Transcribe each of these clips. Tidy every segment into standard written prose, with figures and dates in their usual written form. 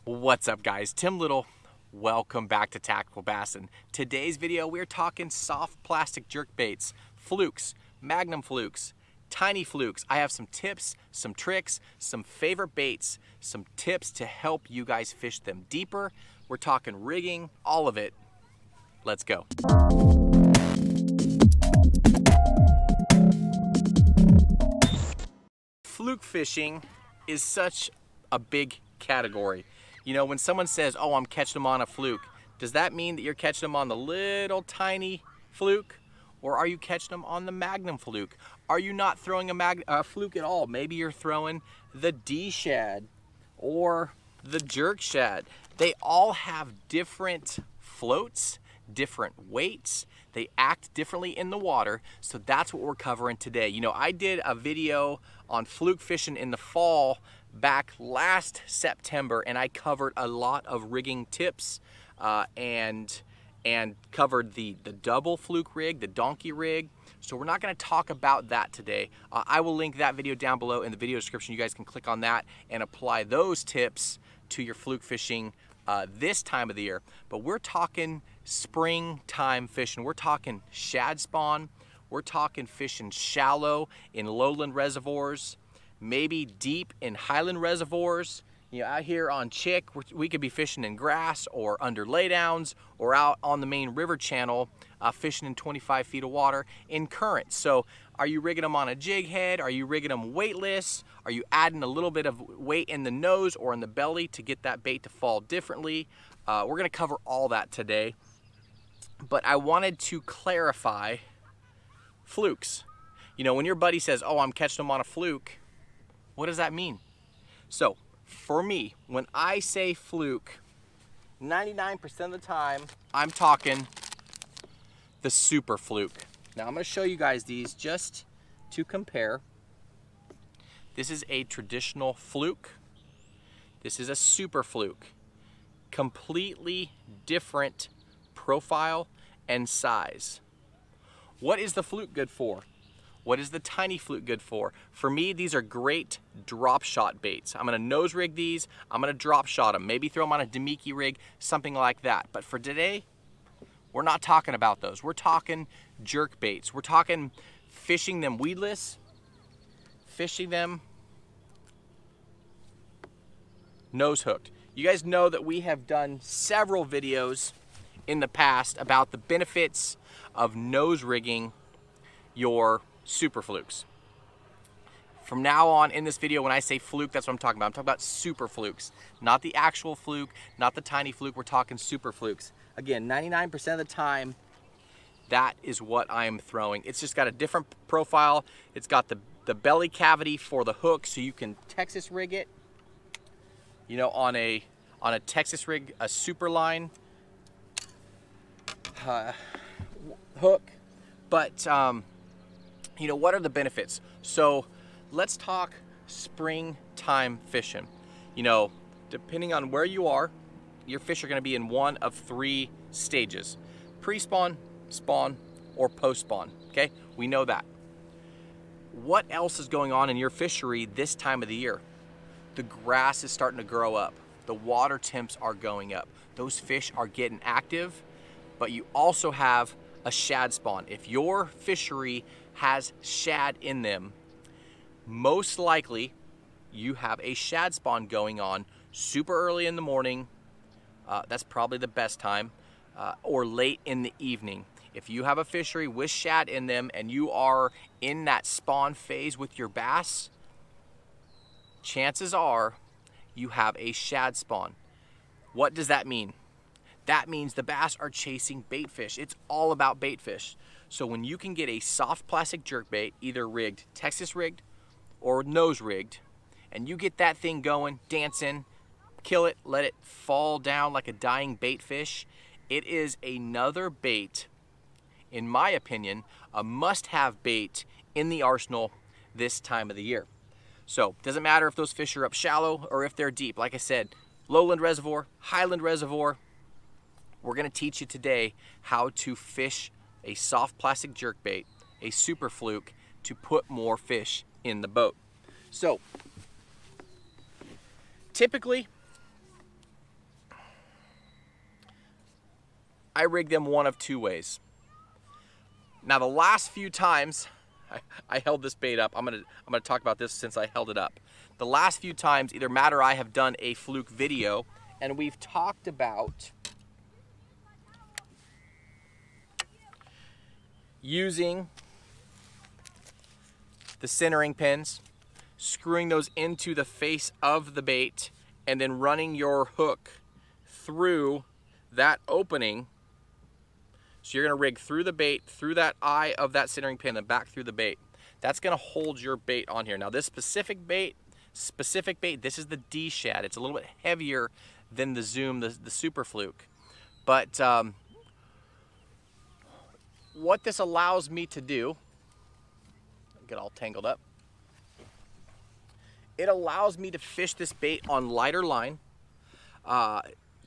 What's up, guys? Tim Little. Welcome back to TacticalBassin. Today's video, we're talking soft plastic jerkbaits, flukes, magnum flukes, tiny flukes. I have some tips, some tricks, some favorite baits, some tips to help you guys fish them deeper. We're talking rigging, all of it. Let's go. Fluke fishing is such a big category. You know, when someone says, oh, I'm catching them on a fluke, does that mean that you're catching them on the little tiny fluke? Or are you catching them on the magnum fluke? Are you not throwing a fluke at all? Maybe you're throwing the D shad or the jerk shad. They all have different floats, different weights. They act differently in the water. So that's what we're covering today. You know, I did a video on fluke fishing in the fall back last September, and I covered a lot of rigging tips and covered the double fluke rig, the donkey rig. So we're not going to talk about that today. I will link that video down below in the video description. You guys can click on that and apply those tips to your fluke fishing this time of the year. But we're talking springtime fishing. We're talking shad spawn. We're talking fishing shallow in lowland reservoirs, maybe deep in highland reservoirs. You know, out here on Chick, we could be fishing in grass or under laydowns, or out on the main river channel fishing in 25 feet of water in current. So are you rigging them on a jig head? Are you rigging them weightless? Are you adding a little bit of weight in the nose or in the belly to get that bait to fall differently? We're going to cover all that today. But I wanted to clarify flukes. You know, when your buddy says, oh, I'm catching them on a fluke, what does that mean? So for me, when I say fluke, 99% of the time, I'm talking the super fluke. Now I'm going to show you guys these just to compare. This is a traditional fluke. This is a super fluke. Completely different profile and size. What is the fluke good for? What is the tiny fluke good for? For me, these are great drop shot baits. I'm gonna nose rig these, I'm gonna drop shot them, maybe throw them on a Demiki rig, something like that. But for today, we're not talking about those. We're talking jerk baits. We're talking fishing them weedless, fishing them nose hooked. You guys know that we have done several videos in the past about the benefits of nose rigging your super flukes. From now on in this video, when I say fluke, that's what I'm talking about. I'm talking about super flukes, not the actual fluke, not the tiny fluke. We're talking super flukes. Again, 99% of the time, that is what I'm throwing. It's just got a different profile. It's got the belly cavity for the hook, so you can Texas rig it. You know, on a Texas rig, a super line hook. But you know, what are the benefits? So let's talk springtime fishing. You know, depending on where you are, your fish are going to be in one of three stages: pre-spawn, spawn, or post-spawn. Okay, we know that. What else is going on in your fishery this time of the year? The grass is starting to grow up. The water temps are going up. Those fish are getting active, but you also have a shad spawn. If your fishery has shad in them, most likely you have a shad spawn going on super early in the morning. That's probably the best time, or late in the evening. If you have a fishery with shad in them and you are in that spawn phase with your bass, chances are you have a shad spawn. What does that mean? That means the bass are chasing bait fish. It's all about bait fish. So when you can get a soft plastic jerkbait, either rigged, Texas rigged, or nose rigged, and you get that thing going, dancing, kill it, let it fall down like a dying bait fish, it is another bait, in my opinion, a must-have bait in the arsenal this time of the year. So doesn't matter if those fish are up shallow or if they're deep. Like I said, lowland reservoir, highland reservoir. We're going to teach you today how to fish a soft plastic jerkbait, a super fluke, to put more fish in the boat. So typically I rig them one of two ways. Now the last few times I held this bait up, I'm gonna talk about this since I held it up. The last few times either Matt or I have done a Fluke video and we've talked about using the centering pins, screwing those into the face of the bait, and then running your hook through that opening. So you're gonna rig through the bait, through that eye of that centering pin and back through the bait. That's gonna hold your bait on here. Now this specific bait, this is the D shad. It's a little bit heavier than the Zoom, the Super Fluke. But what this allows me to do, get all tangled up, it allows me to fish this bait on lighter line,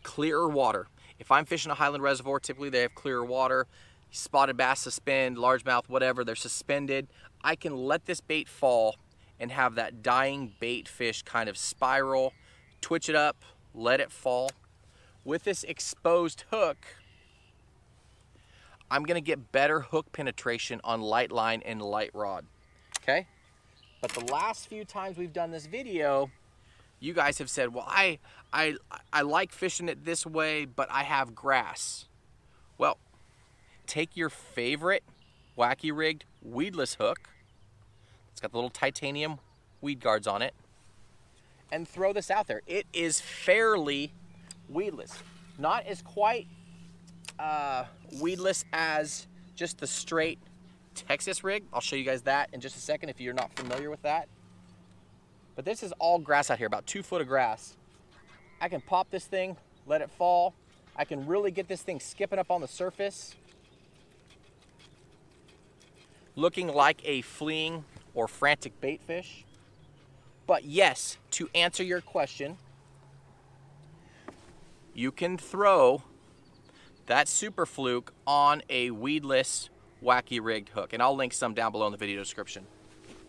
clearer water. If I'm fishing a highland reservoir, typically they have clearer water. Spotted bass suspend, largemouth, whatever, they're suspended. I can let this bait fall and have that dying bait fish kind of spiral, twitch it up, let it fall. With this exposed hook, I'm gonna get better hook penetration on light line and light rod, okay? But the last few times we've done this video, you guys have said, well, I like fishing it this way, but I have grass. Well, take your favorite wacky rigged weedless hook. It's got the little titanium weed guards on it, and throw this out there. It is fairly weedless. Not as quite weedless as just the straight Texas rig. I'll show you guys that in just a second if you're not familiar with that. But this is all grass out here, about 2 foot of grass. I can pop this thing, let it fall. I can really get this thing skipping up on the surface, looking like a fleeing or frantic bait fish. But yes, to answer your question, you can throw that Super Fluke on a weedless wacky rigged hook, and I'll link some down below in the video description.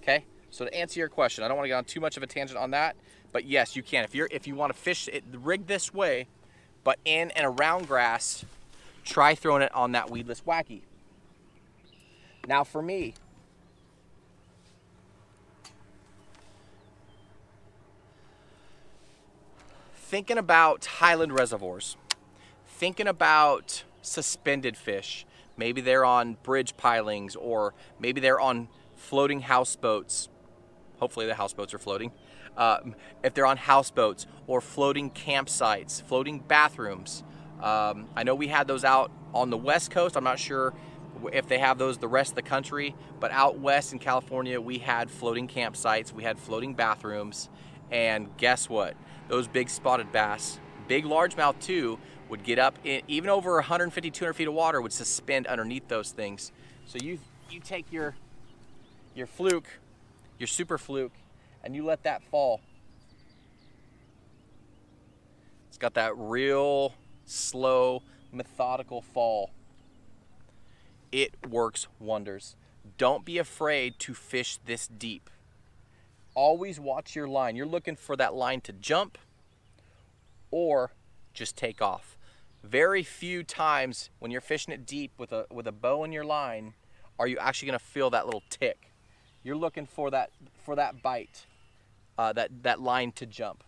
Okay, so to answer your question, I don't want to get on too much of a tangent on that, but yes, you can. If you want to fish it rigged this way, but in and around grass, try throwing it on that weedless wacky. Now for me, thinking about highland reservoirs, thinking about suspended fish, maybe they're on bridge pilings, or maybe they're on floating houseboats. Hopefully the houseboats are floating. If they're on houseboats or floating campsites, floating bathrooms. I know we had those out on the West Coast. I'm not sure if they have those the rest of the country, but out west in California, we had floating campsites, we had floating bathrooms, and guess what? Those big spotted bass, big largemouth too, would get up in, even over 150, 200 feet of water, would suspend underneath those things. So you take your Fluke, your Super Fluke, and you let that fall. It's got that real slow, methodical fall. It works wonders. Don't be afraid to fish this deep. Always watch your line. You're looking for that line to jump or just take off. Very few times when you're fishing it deep with a bow in your line are you actually going to feel that little tick. You're looking for that bite, that line to jump.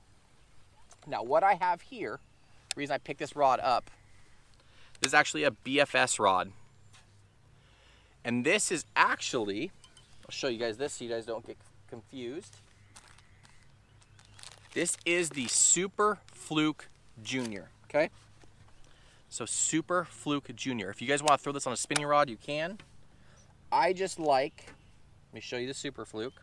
Now what I have here, the reason I picked this rod up, this is actually a BFS rod. And this is actually, I'll show you guys this so you guys don't get confused. This is the Super Fluke Junior, okay? So Super Fluke Junior. If you guys want to throw this on a spinning rod, you can. I just like, let me show you the Super Fluke.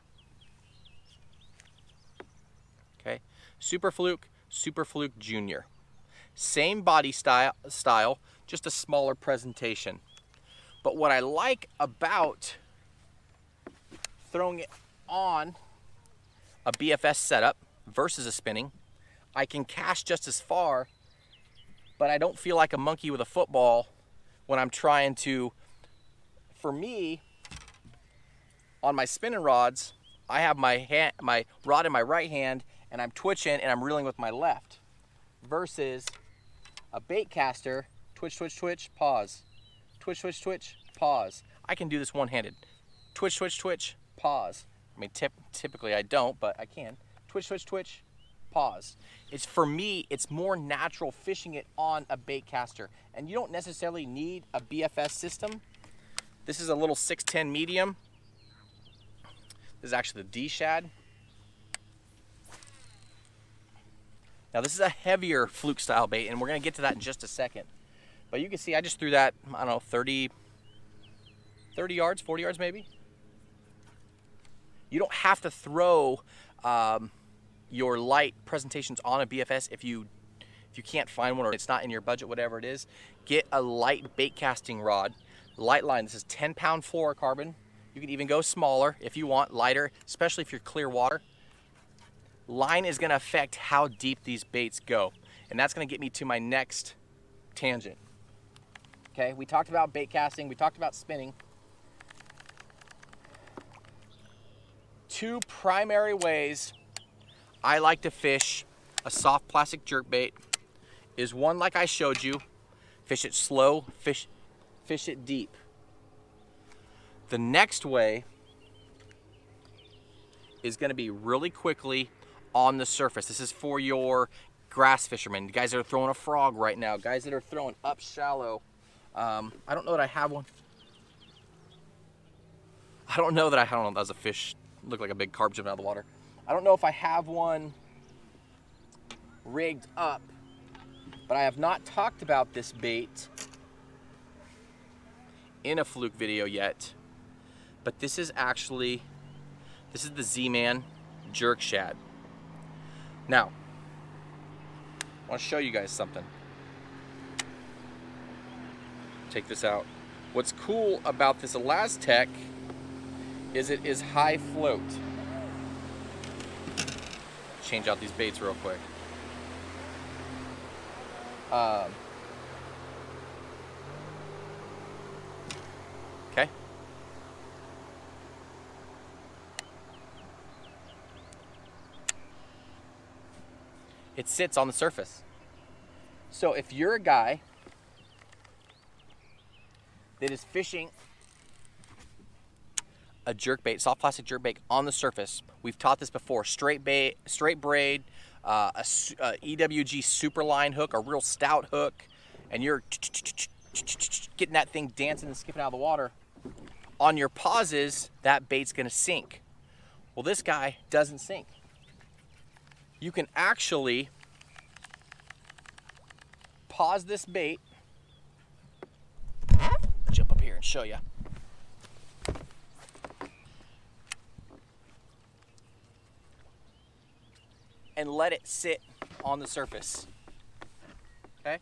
Okay, Super Fluke Junior. Same body style, just a smaller presentation. But what I like about throwing it on a BFS setup versus a spinning, I can cast just as far, but I don't feel like a monkey with a football when I'm trying to, for me, on my spinning rods, I have my rod in my right hand and I'm twitching and I'm reeling with my left, versus a bait caster, twitch, twitch, twitch, pause. Twitch, twitch, twitch, pause. I can do this one-handed. Twitch, twitch, twitch, pause. I mean, typically I don't, but I can. Twitch, twitch, twitch, pause. For me, it's more natural fishing it on a bait caster. And you don't necessarily need a BFS system. This is a little 610 medium. This is actually the D shad. Now this is a heavier Fluke style bait, and we're gonna get to that in just a second. But you can see I just threw that, I don't know, 30 yards, 40 yards maybe. You don't have to throw your light presentations on a BFS if you can't find one or it's not in your budget, whatever it is. Get a light bait casting rod. Light line, this is 10-pound fluorocarbon. You can even go smaller if you want, lighter, especially if you're clear water. Line is gonna affect how deep these baits go. And that's gonna get me to my next tangent. Okay, we talked about bait casting, we talked about spinning. Two primary ways I like to fish a soft plastic jerkbait is one like I showed you, fish it slow, fish it deep. The next way is gonna be really quickly on the surface. This is for your grass fishermen, guys that are throwing a frog right now, guys that are throwing up shallow. I don't know that I have one. I don't know, that was a fish, looked like a big carp jumping out of the water. I don't know if I have one rigged up, but I have not talked about this bait in a Fluke video yet. But this is the Z-Man jerk shad. Now, I want to show you guys something. Take this out. What's cool about this Elastec is it is high float. Change out these baits real quick. Okay. It sits on the surface. So if you're a guy that is fishing a jerkbait, soft plastic jerkbait on the surface, we've taught this before, straight braid, a EWG super line hook, a real stout hook, and you're getting that thing dancing and skipping out of the water. On your pauses, that bait's gonna sink. Well, this guy doesn't sink. You can actually pause this bait, jump up here and show you. And let it sit on the surface, okay?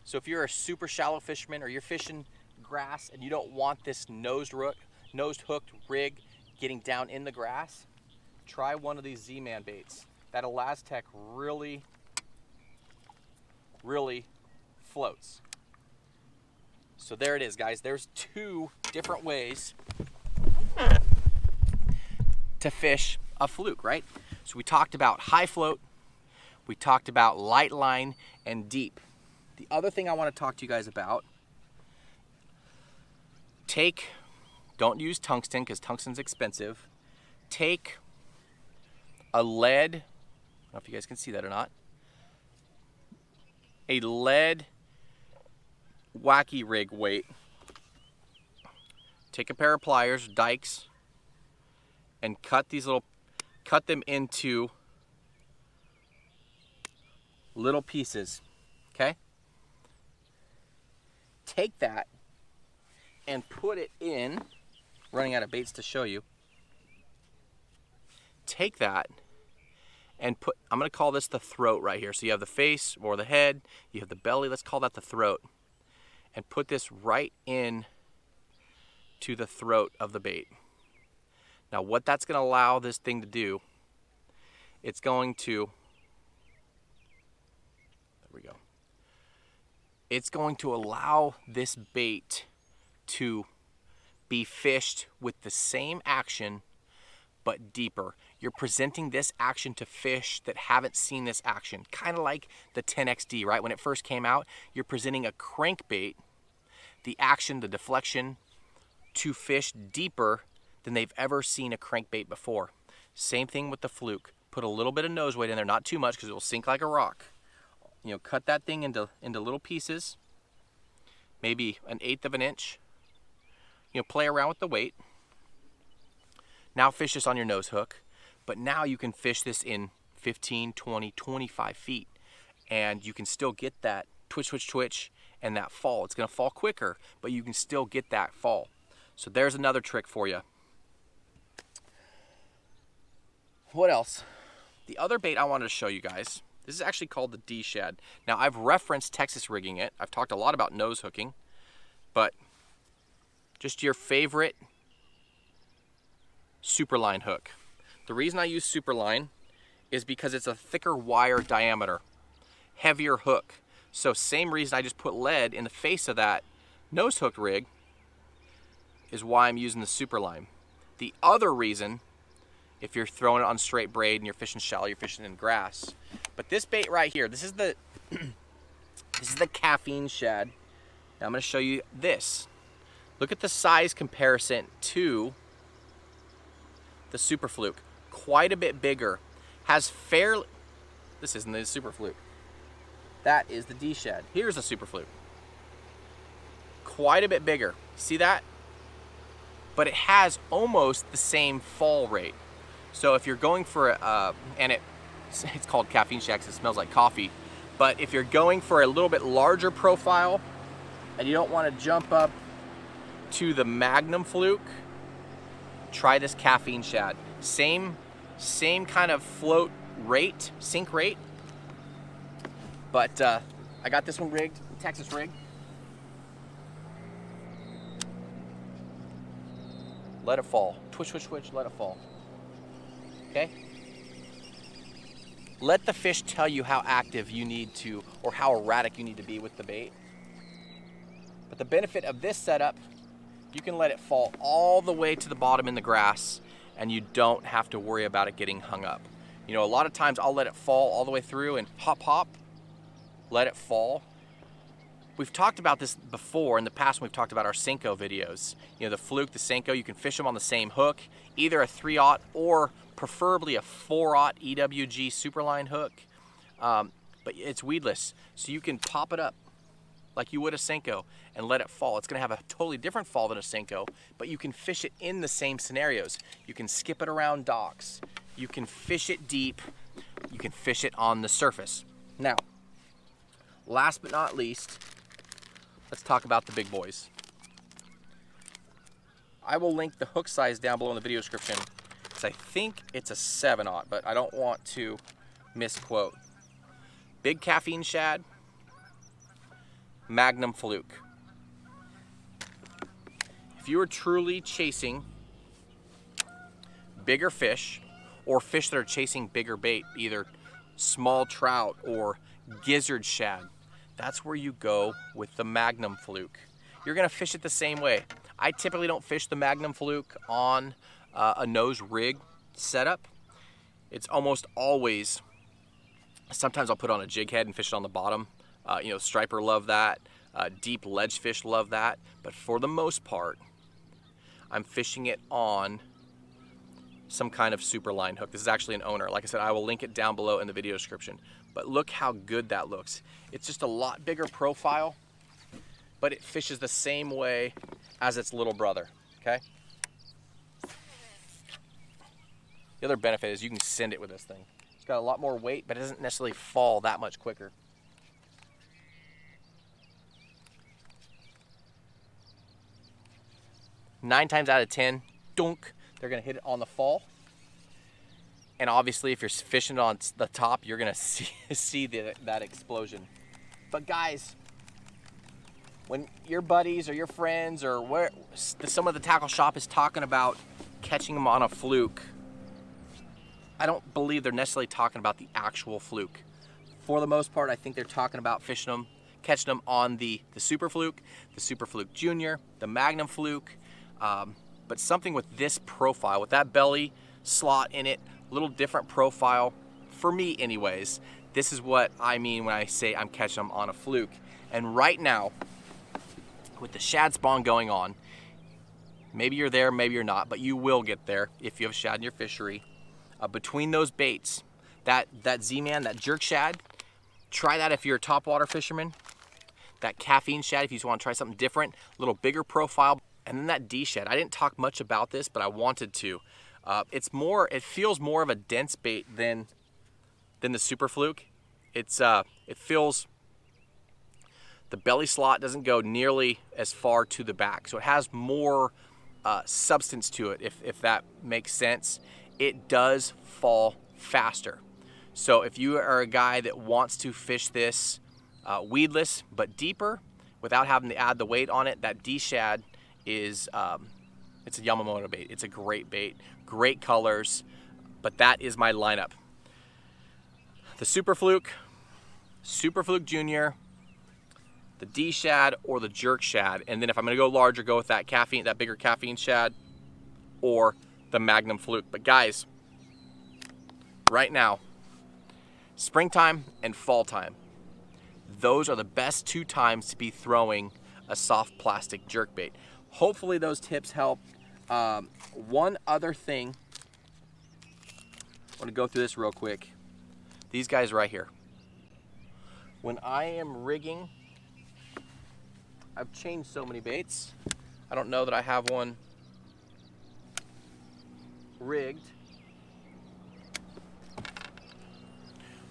So if you're a super shallow fisherman or you're fishing grass and you don't want this nose hooked rig getting down in the grass, try one of these Z-Man baits. That Elastec really, really floats. So there it is, guys. There's two different ways to fish a Fluke, right? So we talked about high float, we talked about light line and deep. The other thing I want to talk to you guys about, don't use tungsten because tungsten's expensive. Take a lead, I don't know if you guys can see that or not, a lead wacky rig weight. Take a pair of pliers, dikes, and cut them into little pieces, okay? Take that and put it in, running out of baits to show you. Take that and I'm gonna call this the throat right here. So you have the face or the head, you have the belly, let's call that the throat. And put this right in to the throat of the bait. Now what that's gonna allow this thing to do, it's going to allow this bait to be fished with the same action, but deeper. You're presenting this action to fish that haven't seen this action. Kind of like the 10XD, right? When it first came out, you're presenting a crankbait, the action, the deflection, to fish deeper than they've ever seen a crankbait before. Same thing with the Fluke. Put a little bit of nose weight in there, not too much because it will sink like a rock. You know, cut that thing into little pieces, maybe 1/8 of an inch. You know, play around with the weight. Now fish this on your nose hook, but now you can fish this in 15, 20, 25 feet, and you can still get that twitch, twitch, twitch, and that fall. It's gonna fall quicker, but you can still get that fall. So there's another trick for you. What else? The other bait I wanted to show you guys, this is actually called the D-shad. Now I've referenced Texas rigging it. I've talked a lot about nose hooking, but just your favorite superline hook. The reason I use superline is because it's a thicker wire diameter, heavier hook. So same reason I just put lead in the face of that nose hook rig is why I'm using the superline. The other reason, if you're throwing it on straight braid and you're fishing shallow, you're fishing in grass. But this bait right here, this is the this is the caffeine shad. Now I'm going to show you this. Look at the size comparison to the Super Fluke. Quite a bit bigger. Has fairly, this isn't the Super Fluke. That is the D-shad. Here's the Super Fluke. Quite a bit bigger. See that? But it has almost the same fall rate. So if you're going for it's called caffeine shad because it smells like coffee. But if you're going for a little bit larger profile and you don't want to jump up to the Magnum Fluke, try this caffeine shad. Same kind of float rate, sink rate. But I got this one rigged, Texas rig. Let it fall. Twitch, twitch, twitch, let it fall. Okay? Let the fish tell you how active you need to, or how erratic you need to be with the bait. But the benefit of this setup, you can let it fall all the way to the bottom in the grass and you don't have to worry about it getting hung up. You know, a lot of times I'll let it fall all the way through and hop, hop, let it fall. We've talked about this before in the past when we've talked about our Senko videos. You know, the Fluke, the Senko, you can fish them on the same hook, either a 3/0 or preferably a 4/0 EWG Superline hook. But it's weedless, so you can pop it up like you would a Senko and let it fall. It's gonna have a totally different fall than a Senko, but you can fish it in the same scenarios. You can skip it around docks. You can fish it deep. You can fish it on the surface. Now, last but not least, let's talk about the big boys. I will link the hook size down below in the video description because I think it's a 7/0, but I don't want to misquote. Big caffeine shad, Magnum Fluke. If you are truly chasing bigger fish or fish that are chasing bigger bait, either small trout or gizzard shad, that's where you go with the Magnum Fluke. You're gonna fish it the same way. I typically don't fish the Magnum Fluke on a nose rig setup. It's almost always, sometimes I'll put on a jig head and fish it on the bottom. You know, striper love that. Deep ledge fish love that. But for the most part, I'm fishing it on some kind of superline hook. This is actually an owner. Like I said, I will link it down below in the video description. But look how good that looks. It's just a lot bigger profile, but it fishes the same way as its little brother, okay? The other benefit is you can send it with this thing. It's got a lot more weight, but it doesn't necessarily fall that much quicker. Nine times out of 10, dunk, they're gonna hit it on the fall. And obviously if you're fishing on the top, you're gonna see that explosion. But guys, when your buddies or your friends or some of the tackle shop is talking about catching them on a Fluke, I don't believe they're necessarily talking about the actual Fluke. For the most part, I think they're talking about fishing them, catching them on the Super Fluke, the Super Fluke Junior, the Magnum Fluke, but something with this profile, with that belly, slot in it, a little different profile. For me anyways, this is what I mean when I say I'm catching them on a fluke. And right now, with the shad spawn going on, maybe you're there, maybe you're not, but you will get there if you have shad in your fishery. Between those baits, that Z-Man, that jerk shad, try that if you're a topwater fisherman. That caffeine shad, if you just want to try something different, a little bigger profile. And then that D shad. I didn't talk much about this, but I wanted to. It feels more of a dense bait than the super fluke. It feels, the belly slot doesn't go nearly as far to the back, so it has more substance to it, if that makes sense. It does fall faster. So if you are a guy that wants to fish this weedless but deeper without having to add the weight on it, that D shad is it's a Yamamoto bait. It's a great bait, great colors, but that is my lineup. The Super Fluke Junior, the D shad, or the jerk shad. And then if I'm gonna go larger, go with that bigger caffeine shad, or the Magnum Fluke. But guys, right now, springtime and fall time, those are the best 2 times to be throwing a soft plastic jerkbait. Hopefully those tips help. One other thing, I want to go through this real quick. These guys right here. When I am rigging, I've changed so many baits. I don't know that I have one rigged.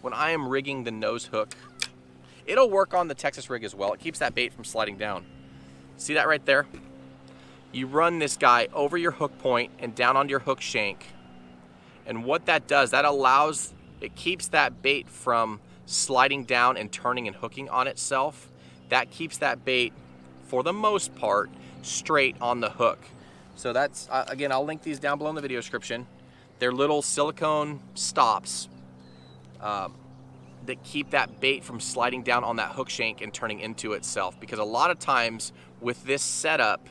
When I am rigging the nose hook, it'll work on the Texas rig as well. It keeps that bait from sliding down. See that right there? You run this guy over your hook point and down onto your hook shank. And what that does, it keeps that bait from sliding down and turning and hooking on itself. That keeps that bait, for the most part, straight on the hook. So that's, again, I'll link these down below in the video description. They're little silicone stops that keep that bait from sliding down on that hook shank and turning into itself. Because a lot of times with this setup,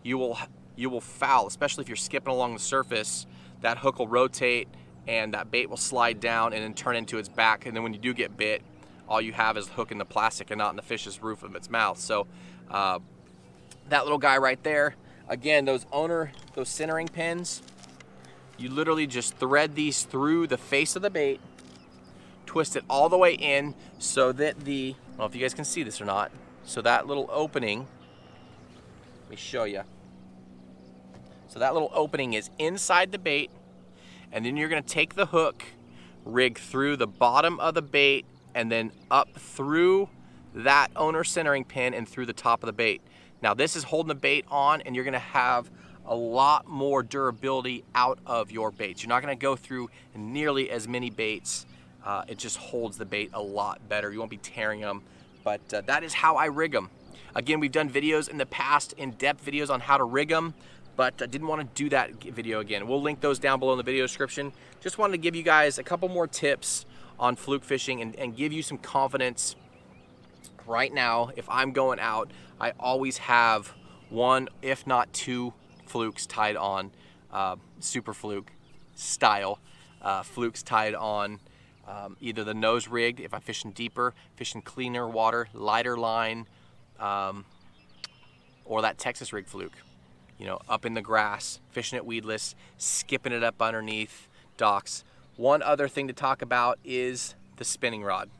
you will foul, especially if you're skipping along the surface. That hook will rotate and that bait will slide down and then turn into its back. And then when you do get bit, all you have is the hook in the plastic and not in the fish's roof of its mouth. So that little guy right there, again, those centering pins, you literally just thread these through the face of the bait, twist it all the way in so that I don't know if you guys can see this or not, so that little opening, let me show you. So that little opening is inside the bait, and then you're gonna take the hook, rig through the bottom of the bait, and then up through that owner centering pin and through the top of the bait. Now this is holding the bait on, and you're gonna have a lot more durability out of your baits. You're not gonna go through nearly as many baits. It just holds the bait a lot better. You won't be tearing them, but that is how I rig them. Again, we've done videos in the past, in-depth videos on how to rig them, but I didn't want to do that video again. We'll link those down below in the video description. Just wanted to give you guys a couple more tips on fluke fishing and give you some confidence. Right now, if I'm going out, I always have 1, if not 2 flukes tied on, super fluke style flukes tied on either the nose rigged, if I'm fishing deeper, fishing cleaner water, lighter line, or that Texas rig fluke, you know, up in the grass, fishing it weedless, skipping it up underneath docks. One other thing to talk about is the spinning rod.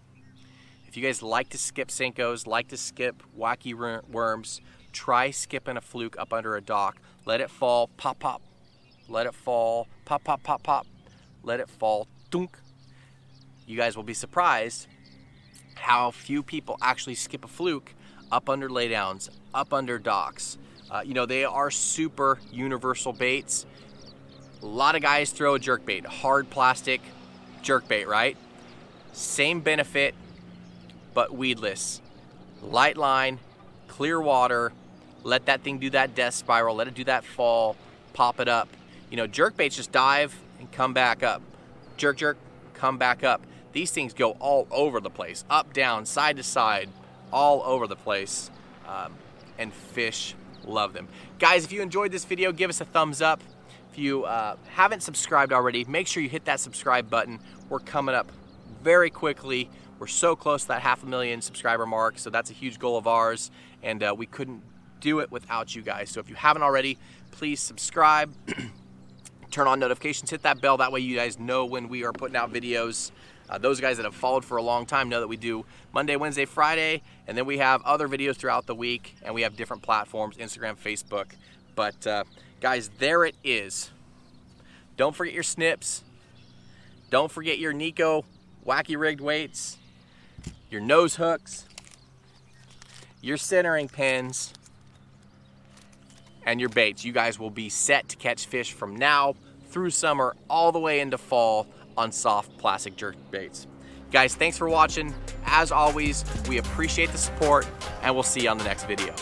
If you guys like to skip Senkos, like to skip wacky worms, try skipping a fluke up under a dock. Let it fall, pop, pop. Let it fall, pop, pop, pop, pop. Let it fall, dunk. You guys will be surprised how few people actually skip a fluke up under laydowns, up under docks. You know, they are super universal baits. A lot of guys throw a jerkbait, hard plastic jerkbait, right? Same benefit, but weedless. Light line, clear water, let that thing do that death spiral, let it do that fall, pop it up. You know, jerkbaits just dive and come back up. Jerk, jerk, come back up. These things go all over the place, up, down, side to side, all over the place, and fish love them. Guys, if you enjoyed this video, give us a thumbs up. If you haven't subscribed already, make sure you hit that subscribe button. We're coming up very quickly. We're so close to that 500,000 subscriber mark, so that's a huge goal of ours, and we couldn't do it without you guys. So if you haven't already, please subscribe, turn on notifications, hit that bell, that way you guys know when we are putting out videos. Those guys that have followed for a long time know that we do Monday, Wednesday, Friday, and then we have other videos throughout the week, and we have different platforms, Instagram, Facebook. But guys, there it is. Don't forget your snips. Don't forget your Nico wacky rigged weights, your nose hooks, your centering pins, and your baits. You guys will be set to catch fish from now through summer all the way into fall on soft plastic jerk baits. Guys, thanks for watching. As always, we appreciate the support, and we'll see you on the next video.